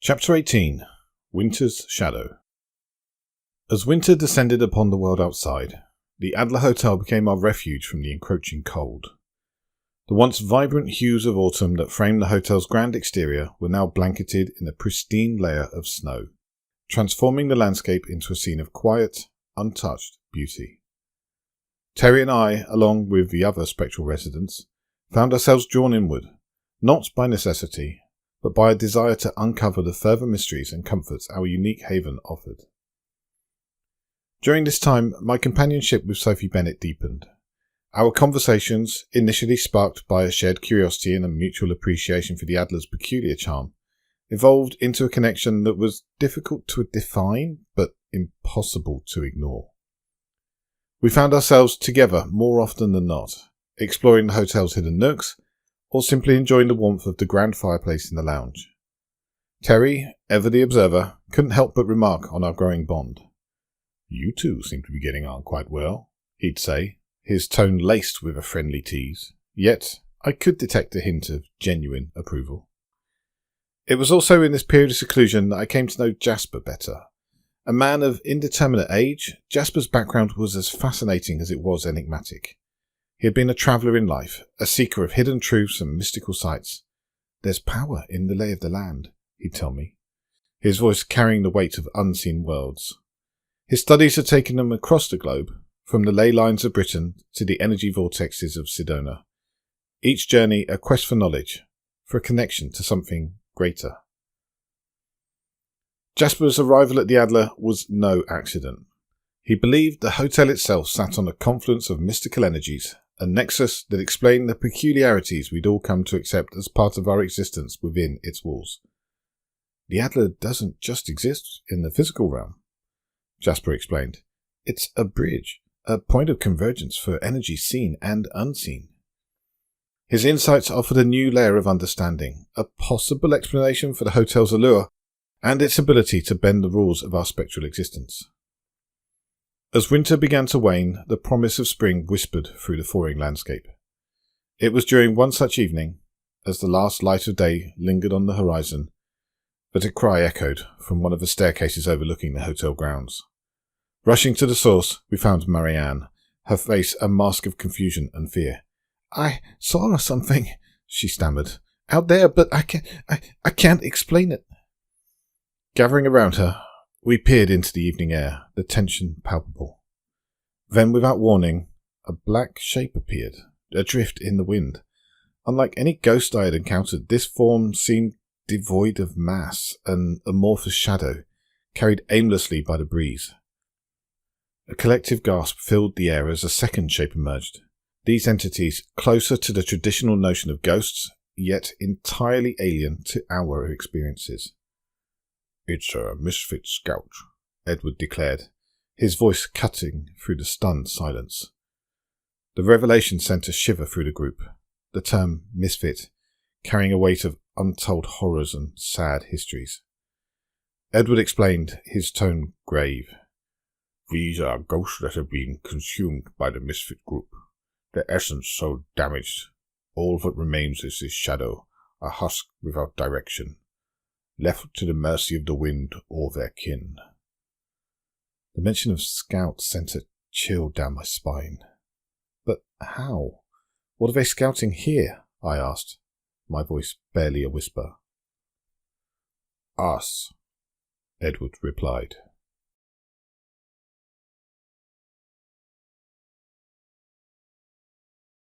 Chapter 18. Winter's Shadow. As winter descended upon the world outside, the Adler Hotel became our refuge from the encroaching cold. The once vibrant hues of autumn that framed the hotel's grand exterior were now blanketed in a pristine layer of snow, transforming the landscape into a scene of quiet, untouched beauty. Terry and I, along with the other spectral residents, found ourselves drawn inward, not by necessity, but by a desire to uncover the further mysteries and comforts our unique haven offered. During this time, my companionship with Sophie Bennett deepened. Our conversations, initially sparked by a shared curiosity and a mutual appreciation for the Adler's peculiar charm, evolved into a connection that was difficult to define, but impossible to ignore. We found ourselves together more often than not, exploring the hotel's hidden nooks, or simply enjoying the warmth of the grand fireplace in the lounge. Terry, ever the observer, couldn't help but remark on our growing bond. "You two seem to be getting on quite well," he'd say, his tone laced with a friendly tease, yet I could detect a hint of genuine approval. It was also in this period of seclusion that I came to know Jasper better. A man of indeterminate age, Jasper's background was as fascinating as it was enigmatic. He had been a traveller in life, a seeker of hidden truths and mystical sights. "There's power in the lay of the land," he'd tell me, his voice carrying the weight of unseen worlds. His studies had taken him across the globe, from the ley lines of Britain to the energy vortexes of Sedona. Each journey a quest for knowledge, for a connection to something greater. Jasper's arrival at the Adler was no accident. He believed the hotel itself sat on a confluence of mystical energies, a nexus that explained the peculiarities we'd all come to accept as part of our existence within its walls. "The Adler doesn't just exist in the physical realm," Jasper explained. "It's a bridge, a point of convergence for energy seen and unseen." His insights offered a new layer of understanding, a possible explanation for the hotel's allure, and its ability to bend the rules of our spectral existence. As winter began to wane, the promise of spring whispered through the thawing landscape. It was during one such evening, as the last light of day lingered on the horizon, that a cry echoed from one of the staircases overlooking the hotel grounds. Rushing to the source, we found Marianne, her face a mask of confusion and fear. "I saw something," she stammered, "out there, but I can't explain it." Gathering around her, we peered into the evening air, the tension palpable. Then, without warning, a black shape appeared, adrift in the wind. Unlike any ghost I had encountered, this form seemed devoid of mass, an amorphous shadow, carried aimlessly by the breeze. A collective gasp filled the air as a second shape emerged. These entities, closer to the traditional notion of ghosts, yet entirely alien to our experiences. "It's a misfit scout," Edward declared, his voice cutting through the stunned silence. The revelation sent a shiver through the group, the term misfit carrying a weight of untold horrors and sad histories. Edward explained, his tone grave. "These are ghosts that have been consumed by the misfit group, their essence so damaged. All that remains is this shadow, a husk without direction, left to the mercy of the wind or their kin." The mention of scouts sent a chill down my spine. "But how? What are they scouting here?" I asked, my voice barely a whisper. "Us," Edward replied.